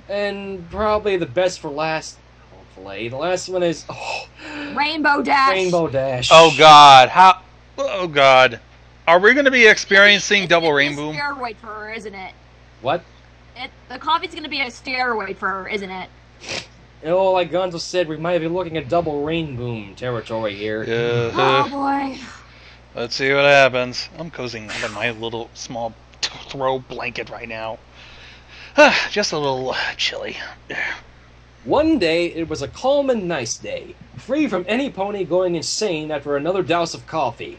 And probably the best for last, hopefully. The last one is Rainbow Dash. Rainbow Dash. Oh God, how? Oh God, are we going to be experiencing double rainbow? It's a steroid for her, isn't it? What? The coffee's going to be a steroid for her, isn't it? Oh, like Gonzo said, we might be looking at double rainbow territory here. Oh boy. Let's see what happens. I'm cozying up in my little small throw blanket right now. Just a little chilly. One day, it was a calm and nice day, free from any pony going insane after another douse of coffee.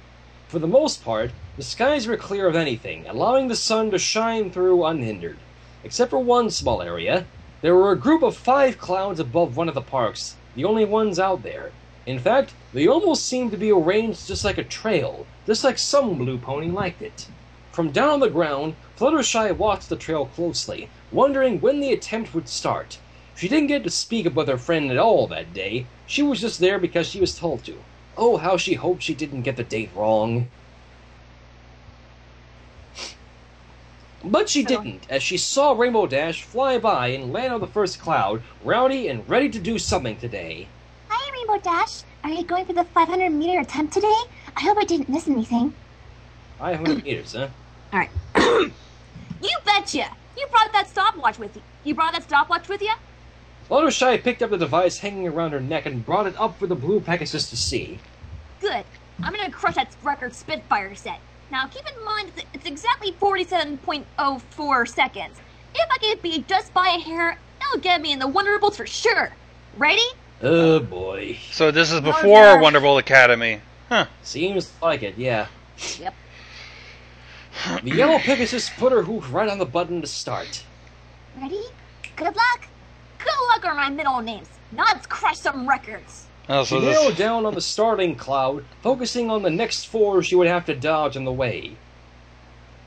For the most part, the skies were clear of anything, allowing the sun to shine through unhindered. Except for one small area, there were a group of 5 clouds above one of the parks, the only ones out there. In fact, they almost seemed to be arranged just like a trail, just like some blue pony liked it. From down on the ground, Fluttershy watched the trail closely, wondering when the attempt would start. She didn't get to speak with her friend at all that day. She was just there because she was told to. Oh, how she hoped she didn't get the date wrong. But she didn't, as she saw Rainbow Dash fly by and land on the first cloud, rowdy and ready to do something today. Hi, Rainbow Dash. Are you going for the 500-meter attempt today? I hope I didn't miss anything. 500 meters, huh? Alright. You betcha! You brought that stopwatch with you. You brought that stopwatch with you? Fluttershy picked up the device hanging around her neck and brought it up for the blue Pegasus to see. Good. I'm gonna crush that record Spitfire set. Now keep in mind that it's exactly 47.04 seconds. If I can beat just by a hair, it'll get me in the Wonderbolts for sure. Ready? Oh boy. So this is before Wonderbolt Academy. Huh. Seems like it, yeah. Yep. The yellow Pegasus put her hoof right on the button to start. Ready? Good luck. Good luck are my middle names. Now let's crush some records. Oh, She narrowed down on the starting cloud, focusing on the next 4 she would have to dodge on the way.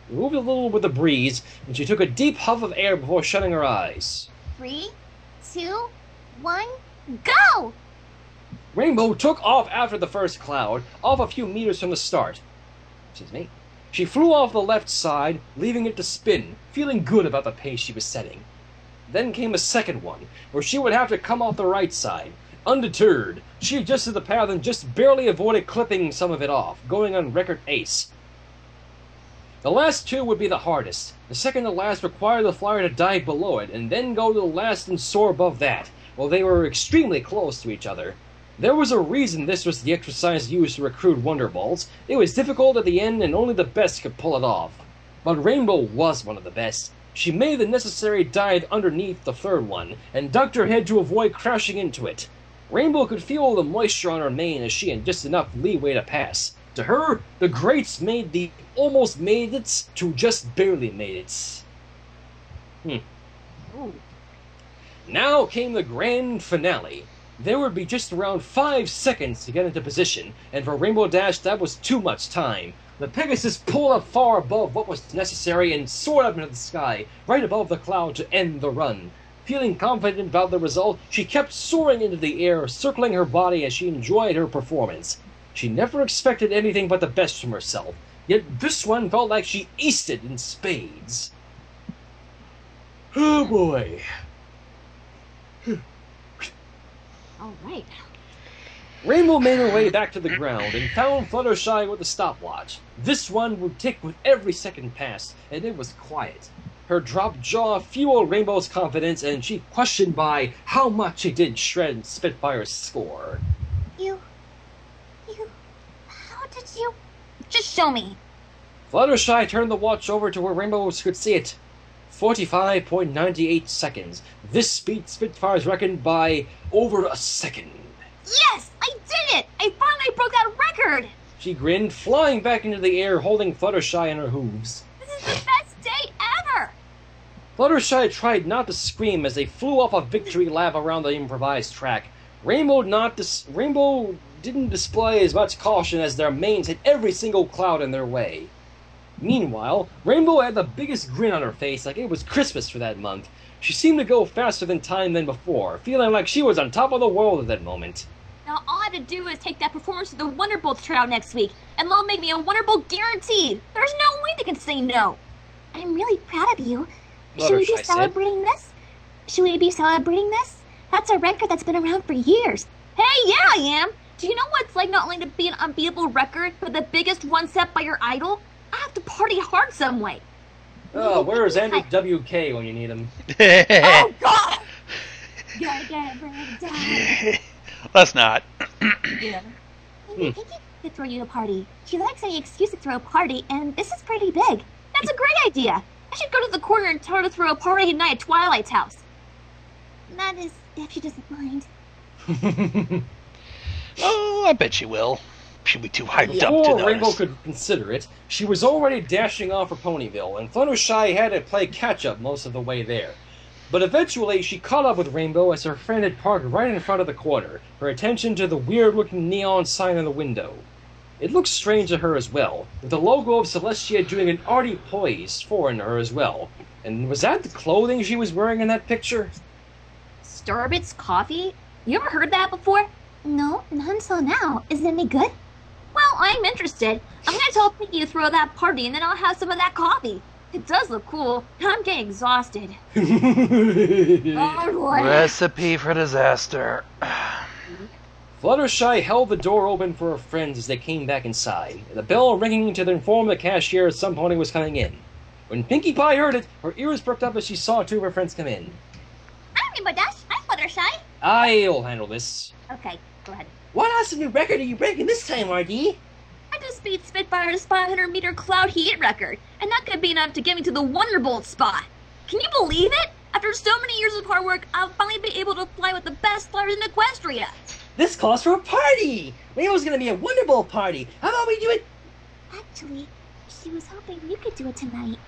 She moved a little with the breeze, and she took a deep huff of air before shutting her eyes. 3, 2, 1, go! Rainbow took off after the first cloud, off a few meters from the start. Excuse me. She flew off the left side, leaving it to spin, feeling good about the pace she was setting. Then came a second one, where she would have to come off the right side. Undeterred, she adjusted the path and just barely avoided clipping some of it off, going on record ace. The last 2 would be the hardest. The second to last required the flyer to dive below it, and then go to the last and soar above that, while they were extremely close to each other. There was a reason this was the exercise used to recruit Wonderbolts. It was difficult at the end and only the best could pull it off. But Rainbow was one of the best. She made the necessary dive underneath the third one, and ducked her head to avoid crashing into it. Rainbow could feel the moisture on her mane as she had just enough leeway to pass. To her, the greats made the almost made it to just barely made it. Now came the grand finale. There would be just around 5 seconds to get into position, and for Rainbow Dash that was too much time. The Pegasus pulled up far above what was necessary and soared up into the sky, right above the cloud to end the run. Feeling confident about the result, she kept soaring into the air, circling her body as she enjoyed her performance. She never expected anything but the best from herself, yet this one felt like she aced it in spades. Oh boy. Alright. Rainbow made her way back to the ground and found Fluttershy with a stopwatch. This one would tick with every second passed, and it was quiet. Her dropped jaw fueled Rainbow's confidence, and she questioned by how much she did shred Spitfire's score. How did you... Just show me. Fluttershy turned the watch over to where Rainbow could see it. 45.98 seconds. This beat Spitfire's record by over a second. Yes! I did it! I finally broke that record! She grinned, flying back into the air, holding Fluttershy in her hooves. This is the best day ever! Fluttershy tried not to scream as they flew off a victory lap around the improvised track. Rainbow didn't display as much caution as their manes hit every single cloud in their way. Meanwhile, Rainbow had the biggest grin on her face like it was Christmas for that month. She seemed to go faster than time than before, feeling like she was on top of the world at that moment. Now all I have to do is take that performance to the Wonderbolts tryout next week, and they'll make me a Wonderbolt guaranteed! There's no way they can say no! I'm really proud of you. Should we be celebrating this? Should we be celebrating this? That's a record that's been around for years. Hey, yeah, I am. Do you know what it's like not only to be an unbeatable record, but the biggest one set by your idol? I have to party hard some way. Oh, where's Andrew WK when you need him? Oh, God! Let's not. Yeah. Maybe Pinky could throw you a party. She likes any excuse to throw a party, and this is pretty big. That's a great idea. I should go to the corner and tell her to throw a party tonight at Twilight's house. That is, if she doesn't mind. Oh, I bet she will. She'll be too hyped up to Before notice. Rainbow could consider it, she was already dashing off for Ponyville, and Fluttershy had to play catch-up most of the way there. But eventually, she caught up with Rainbow as her friend had parked right in front of the corner, her attention to the weird-looking neon sign on the window. It looked strange to her as well, with the logo of Celestia doing an arty poise foreign to her as well. And was that the clothing she was wearing in that picture? Starbits coffee? You ever heard that before? No, not until now. Is it any good? Well, I'm interested. I'm gonna tell Pinky to throw that party, and then I'll have some of that coffee. It does look cool. I'm getting exhausted. Oh, boy. Recipe for disaster. Fluttershy held the door open for her friends as they came back inside, the bell ringing to inform the cashier some pony was coming in. When Pinkie Pie heard it, her ears perked up as she saw two of her friends come in. I'm Rainbow Dash. I'm Fluttershy. I'll handle this. Okay, go ahead. What awesome new record are you breaking this time, RD? I just beat Spitfire's 500-meter cloud heat record, and that could be enough to get me to the Wonderbolt spot. Can you believe it? After so many years of hard work, I'll finally be able to fly with the best flyers in Equestria. This calls for a party! Rainbow's gonna be a Wonderbolt party! How about we do it? Actually, she was hoping you could do it tonight.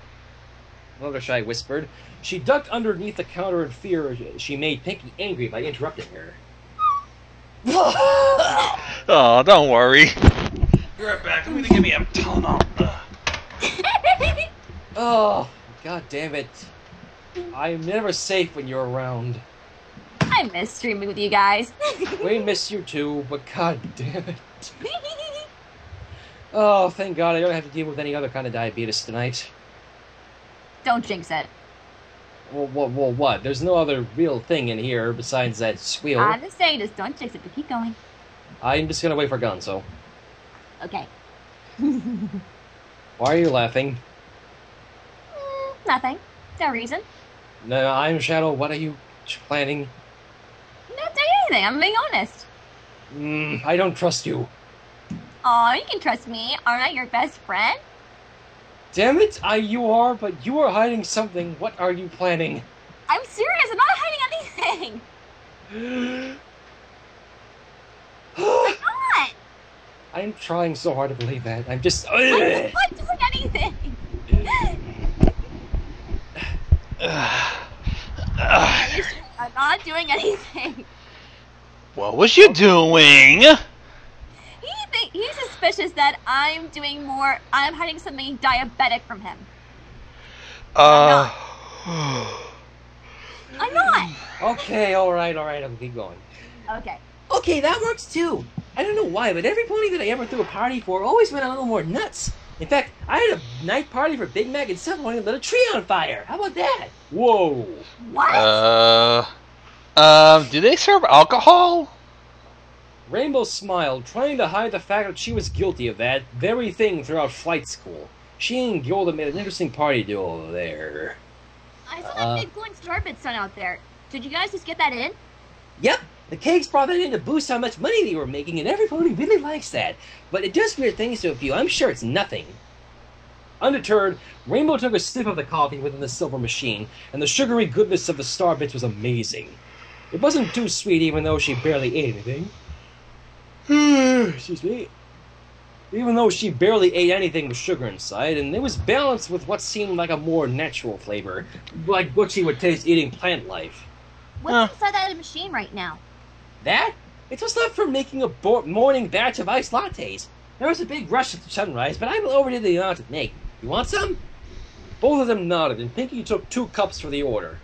Fluttershy whispered. She ducked underneath the counter in fear as she made Pinkie angry by interrupting her. Oh, don't worry. Be right back. I'm gonna give me a Tylenol. Oh, god damn it. I'm never safe when you're around. I miss streaming with you guys. We miss you too, but god damn it. Oh, thank god I don't have to deal with any other kind of diabetes tonight. Don't jinx it. Well, what? There's no other real thing in here besides that squeal. I'm just saying, just don't jinx it, but keep going. I'm just gonna wait for Gonzo. Okay. Why are you laughing? Nothing. No reason. No, I'm Shadow. What are you planning? Not doing anything. I'm being honest. I don't trust you. Aw, you can trust me. Aren't I your best friend? Damn it! You are, but you are hiding something. What are you planning? I'm serious. I'm not hiding anything. I'm not. I'm trying so hard to believe that. I'm just. I'm not doing anything. I'm not doing anything. What was you doing? He's suspicious that I'm doing more. I'm hiding something diabetic from him. I'm not. Okay, alright, I'll keep going. Okay. Okay, that works too. I don't know why, but every pony that I ever threw a party for always went a little more nuts. In fact, I had a night party for Big Mac and some pony lit a tree on fire. How about that? Whoa. What? Do they serve alcohol? Rainbow smiled, trying to hide the fact that she was guilty of that very thing throughout flight school. She and Gilda made an interesting party duo over there. I saw that big glowing starbit sun out there. Did you guys just get that in? Yep, the cakes brought that in to boost how much money they were making, and every pony really likes that. But it does weird things to a few. I'm sure it's nothing. Undeterred, Rainbow took a sip of the coffee within the silver machine, and the sugary goodness of the starbits was amazing. It wasn't too sweet, even though she barely ate anything. Excuse me. Even though she barely ate anything with sugar inside, and it was balanced with what seemed like a more natural flavor, like what she would taste eating plant life. What's inside that machine right now? That? It was left from making a morning batch of iced lattes. There was a big rush at sunrise, but I overdid the amount to make. You want some? Both of them nodded, and Pinkie took 2 cups for the order.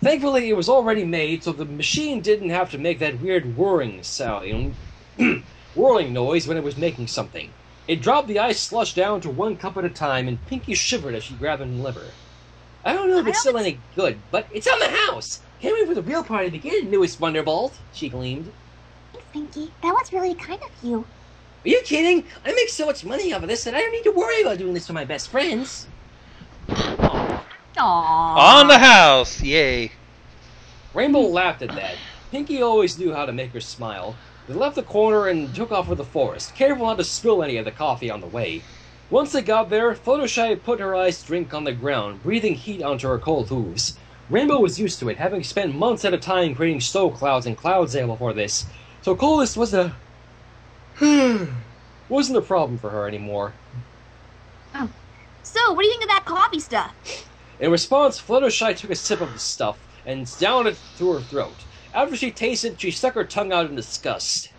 Thankfully, it was already made, so the machine didn't have to make that weird whirring sound, whirling noise when it was making something. It dropped the ice slush down to 1 cup at a time, and Pinkie shivered as she grabbed the liver. I don't know if it's still any good, but it's on the house! Can't wait for the real party to begin, newest Wonderbolt, she gleamed. Thanks, Pinky. That was really kind of you. Are you kidding? I make so much money off of this that I don't need to worry about doing this for my best friends. Aww. On the house! Yay. Rainbow laughed at that. Pinky always knew how to make her smile. They left the corner and took off for the forest, careful not to spill any of the coffee on the way. Once they got there, Fluttershy put her iced drink on the ground, breathing heat onto her cold hooves. Rainbow was used to it, having spent months at a time creating snow clouds and cloudsail before this, so coldness wasn't a problem for her anymore. Oh. So, what do you think of that coffee stuff? In response, Fluttershy took a sip of the stuff and downed it through her throat. After she tasted, she stuck her tongue out in disgust.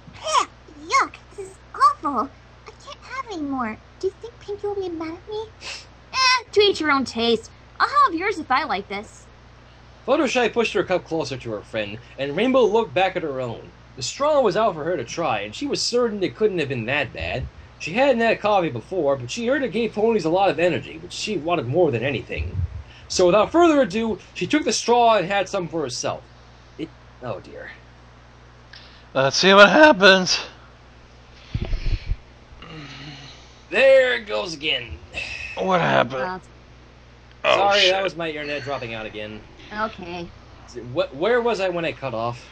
Yuck, this is awful. I can't have any more. Do you think Pinky will be mad at me? To each your own taste. I'll have yours if I like this. Fluttershy pushed her cup closer to her friend, and Rainbow looked back at her own. The straw was out for her to try, and she was certain it couldn't have been that bad. She hadn't had coffee before, but she heard it gave ponies a lot of energy, which she wanted more than anything. So without further ado, she took the straw and had some for herself. Oh dear. Let's see what happens. There it goes again. What happened? Oh, Sorry, shit. that was my internet dropping out again. Okay. Where was I when I cut off?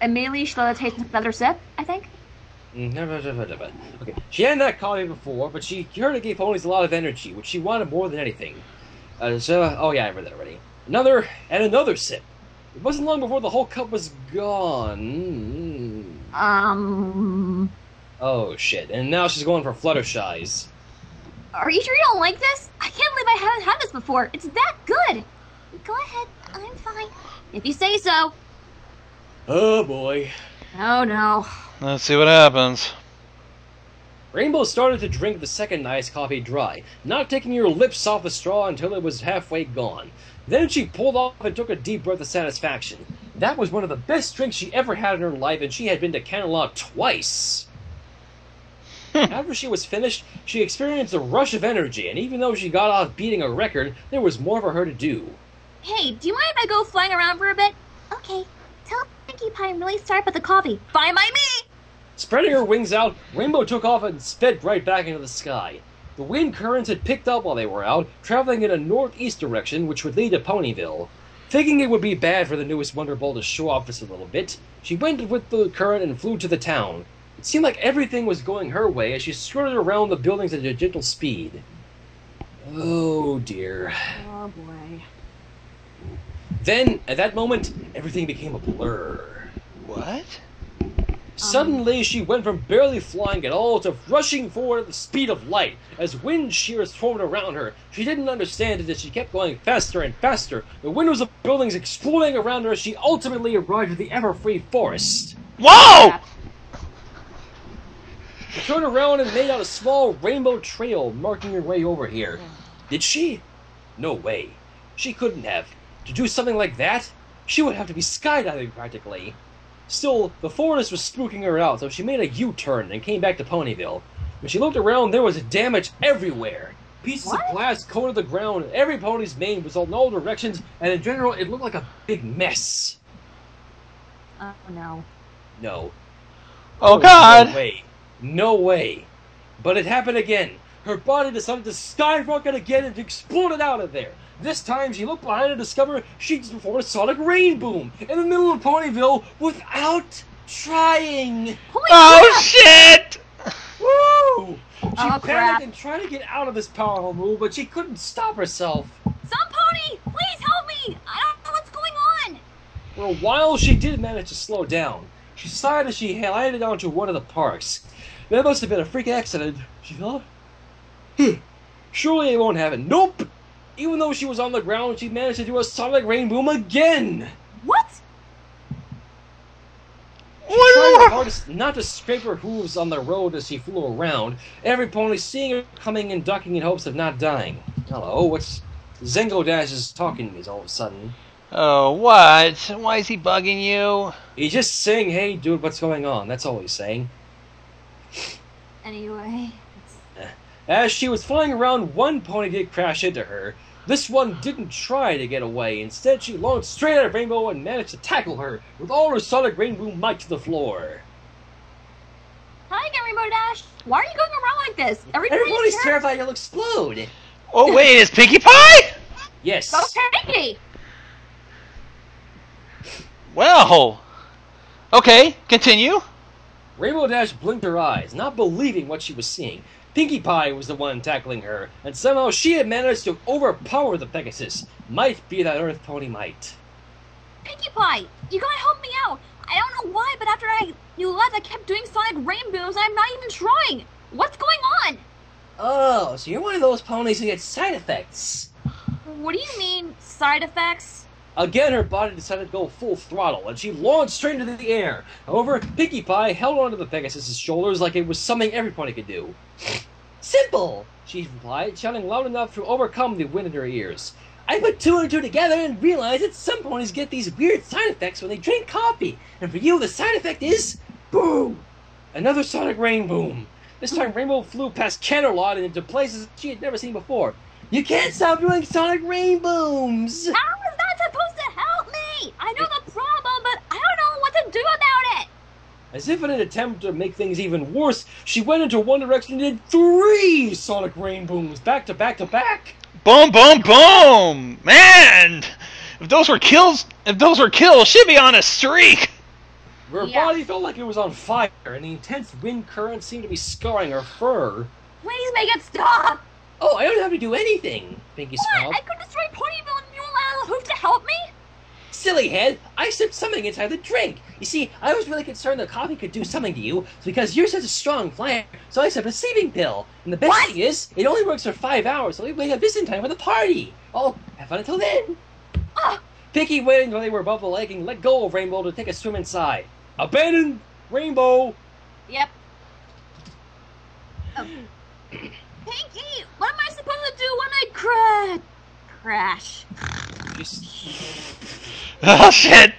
Immediately she'll let her take another sip, I think. Okay, she hadn't had coffee before, but she heard it gave ponies a lot of energy, which she wanted more than anything. Oh yeah, I read that already. Another sip. It wasn't long before the whole cup was gone. Oh shit, and now she's going for Fluttershy's. Are you sure you don't like this? I can't believe I haven't had this before. It's that good. Go ahead, I'm fine. If you say so. Oh boy. Oh no. Let's see what happens. Rainbow started to drink the second iced coffee dry, not taking her lips off the straw until it was halfway gone. Then she pulled off and took a deep breath of satisfaction. That was one of the best drinks she ever had in her life, and she had been to Canterlot twice. After she was finished, she experienced a rush of energy, and even though she got off beating a record, there was more for her to do. Hey, do you mind if I go flying around for a bit? Okay, tell Pinkie Pie I'm really sorry about the coffee. Fine by me! Spreading her wings out, Rainbow took off and sped right back into the sky. The wind currents had picked up while they were out, traveling in a northeast direction, which would lead to Ponyville. Thinking it would be bad for the newest Wonderbolt to show off just a little bit, she went with the current and flew to the town. It seemed like everything was going her way as she skirted around the buildings at a gentle speed. Oh dear. Oh boy. Then, at that moment, everything became a blur. What? Suddenly, she went from barely flying at all to rushing forward at the speed of light, as wind shears formed around her. She didn't understand it as she kept going faster and faster, the windows of buildings exploding around her as she ultimately arrived at the ever-free forest. Whoa! She turned around and made out a small rainbow trail marking her way over here. Did she? No way. She couldn't have. To do something like that, she would have to be skydiving practically. Still, the forest was spooking her out, so she made a U-turn and came back to Ponyville. When she looked around, there was damage everywhere. Pieces of glass coated the ground, and every pony's mane was in all directions, and in general, it looked like a big mess. Oh no. No. Oh God! No way. No way. But it happened again. Her body decided to skyrocket again and exploded out of there. This time, she looked behind and discovered she just performed a sonic rain boom in the middle of Ponyville without trying. Oh shit! Woo! She crap. panicked and tried to get out of this powerful move, but she couldn't stop herself. Some pony! Please help me! I don't know what's going on! For a while, she did manage to slow down. She sighed as she landed onto one of the parks. That must have been a freak accident, she thought. Surely it won't happen. Nope! Even though she was on the ground, she managed to do a sonic rain boom again! What? She tried her hardest not to scrape her hooves on the road as she flew around, every pony seeing her coming and ducking in hopes of not dying. Hello, what's... Zengo Dash is talking to me all of a sudden. Oh, what? Why is he bugging you? He's just saying, hey dude, what's going on? That's all he's saying. Anyway. As she was flying around, one pony did crash into her. This one didn't try to get away. Instead, she launched straight at Rainbow and managed to tackle her with all her Sonic Rainbow might to the floor. Hi again, Rainbow Dash. Why are you going around like this? Everybody's terrified you'll explode. Oh wait, is Pinkie Pie? Yes. Go Pinkie! Well, okay, continue. Rainbow Dash blinked her eyes, not believing what she was seeing. Pinkie Pie was the one tackling her, and somehow she had managed to overpower the Pegasus. Might be that Earth Pony might. Pinkie Pie, you gotta help me out. I don't know why, but after you left, I kept doing Sonic Rainbows, and I'm not even trying. What's going on? Oh, so you're one of those ponies who get side effects. What do you mean, side effects? Again, her body decided to go full throttle, and she launched straight into the air. However, Pinkie Pie held onto the Pegasus' shoulders like it was something every pony could do. Simple, she replied, shouting loud enough to overcome the wind in her ears. I put two and two together and realized that some ponies get these weird side effects when they drink coffee. And for you, the side effect is... boom! Another Sonic Rain Boom. This time, Rainbow flew past Canterlot and into places she had never seen before. You can't stop doing Sonic Rain Booms! How is that supposed to help me? I know the problem, but I don't know what to do about it! As if in an attempt to make things even worse, she went into one direction and did 3 Sonic Rain Booms, back to back to back! Boom, boom, boom! Man! If those were kills, she'd be on a streak! Her body felt like it was on fire, and the intense wind current seemed to be scarring her fur. Please make it stop! Oh, I don't have to do anything, Pinkie smiled. What? I could destroy Ponyville and you allow Hoof to help me? Silly head, I slipped something inside the drink. You see, I was really concerned that coffee could do something to you, because you're such a strong flyer, so I slipped a sleeping pill. And the best thing is, it only works for 5 hours, so we wake up just in time for the party. Oh, have fun until then. Pinkie waited until they were above the lake and let go of Rainbow to take a swim inside. Abandon Rainbow! Yep. Oh. Pinkie, what am I supposed to do when I crash? Oh shit!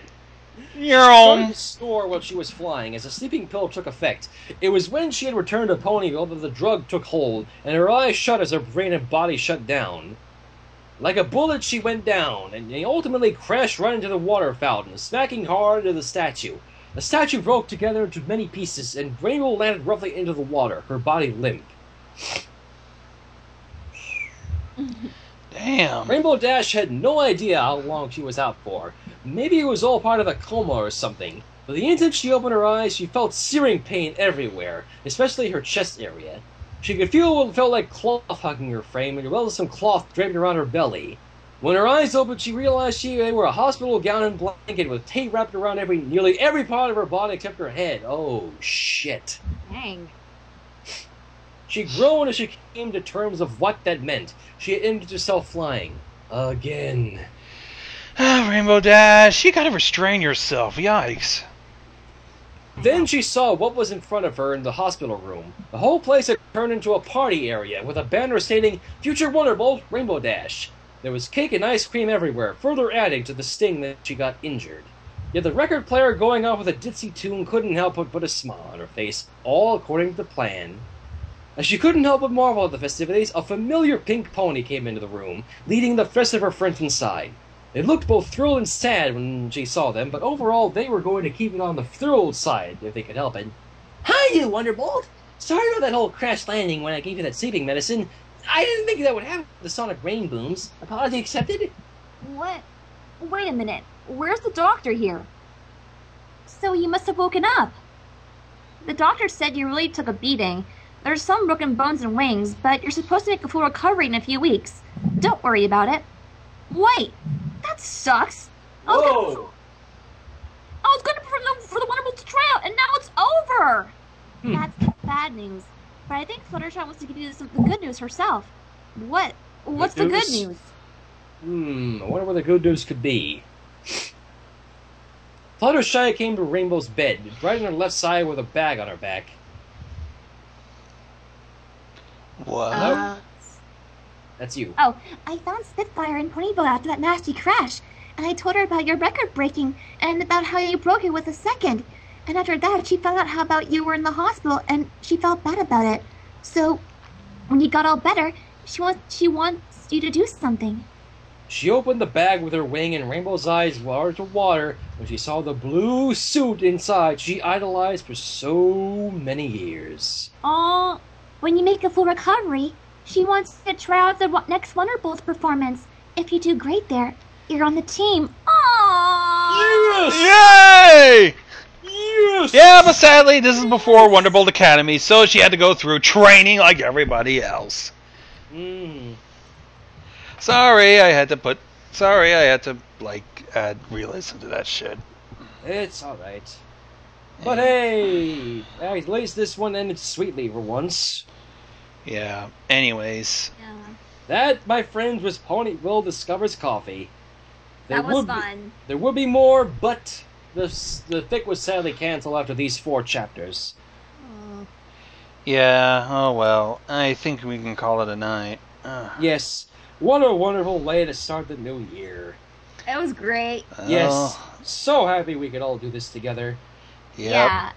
You're Started home. to snore while she was flying as the sleeping pill took effect. It was when she had returned to Ponyville that the drug took hold, and her eyes shut as her brain and body shut down. Like a bullet, she went down, and ultimately crashed right into the water fountain, smacking hard into the statue. The statue broke together into many pieces, and Rainbow landed roughly into the water, her body limp. Damn. Rainbow Dash had no idea how long she was out for. Maybe it was all part of a coma or something. But the instant she opened her eyes, she felt searing pain everywhere, especially her chest area. She could feel what felt like cloth hugging her frame, as well as some cloth draped around her belly. When her eyes opened, she realized they were a hospital gown and blanket with tape wrapped around nearly every part of her body except her head. Oh, shit. Dang. She groaned as she came to terms of what that meant. She had ended herself flying. Again. Rainbow Dash, you gotta restrain yourself. Yikes. Then she saw what was in front of her in the hospital room. The whole place had turned into a party area with a banner stating, Future Wonderbolt, Rainbow Dash. There was cake and ice cream everywhere, further adding to the sting that she got injured. Yet the record player going off with a ditzy tune couldn't help but put a smile on her face, all according to the plan. As she couldn't help but marvel at the festivities, a familiar pink pony came into the room, leading the rest of her friends inside. They looked both thrilled and sad when she saw them, but overall they were going to keep it on the thrilled side if they could help it. Hi, you Wonderbolt! Sorry about that whole crash landing when I gave you that sleeping medicine. I didn't think that would happen with the Sonic Rain Booms. Apology accepted? What? Wait a minute. Where's the doctor here? So you must have woken up. The doctor said you really took a beating. There's some broken bones and wings, but you're supposed to make a full recovery in a few weeks. Don't worry about it. Wait, that sucks. I was gonna for the Wonderbolt to try out, and now it's over. That's bad news. But I think Fluttershy wants to give you the good news herself. What's the good news? I wonder what the good news could be. Fluttershy came to Rainbow's bed, right on her left side with a bag on her back. What? That's you. Oh, I found Spitfire in Ponyville after that nasty crash, and I told her about your record breaking and about how you broke it with a second. And after that, she found out how about you were in the hospital, and she felt bad about it. So, when you got all better, she wants you to do something. She opened the bag with her wing, and Rainbow's eyes large with water when she saw the blue suit inside she idolized for so many years. Aw, when you make a full recovery, she wants you to try out the next Wonderbolts performance. If you do great there, you're on the team. Aww! Yay! Yes! Yeah, but sadly, this is before Wonderbolt Academy, so she had to go through training like everybody else. Sorry, I had to, like, add realism to that shit. It's alright. But hey, at least this one ended sweetly for once. Yeah, anyways. Yeah. That, my friends, was Ponyville Discovers Coffee. That was fun. There would be more, but the fic was sadly canceled after these 4 chapters. Yeah, oh well. I think we can call it a night. Yes, what a wonderful way to start the new year. It was great. Yes, so happy we could all do this together. Yep. Yeah.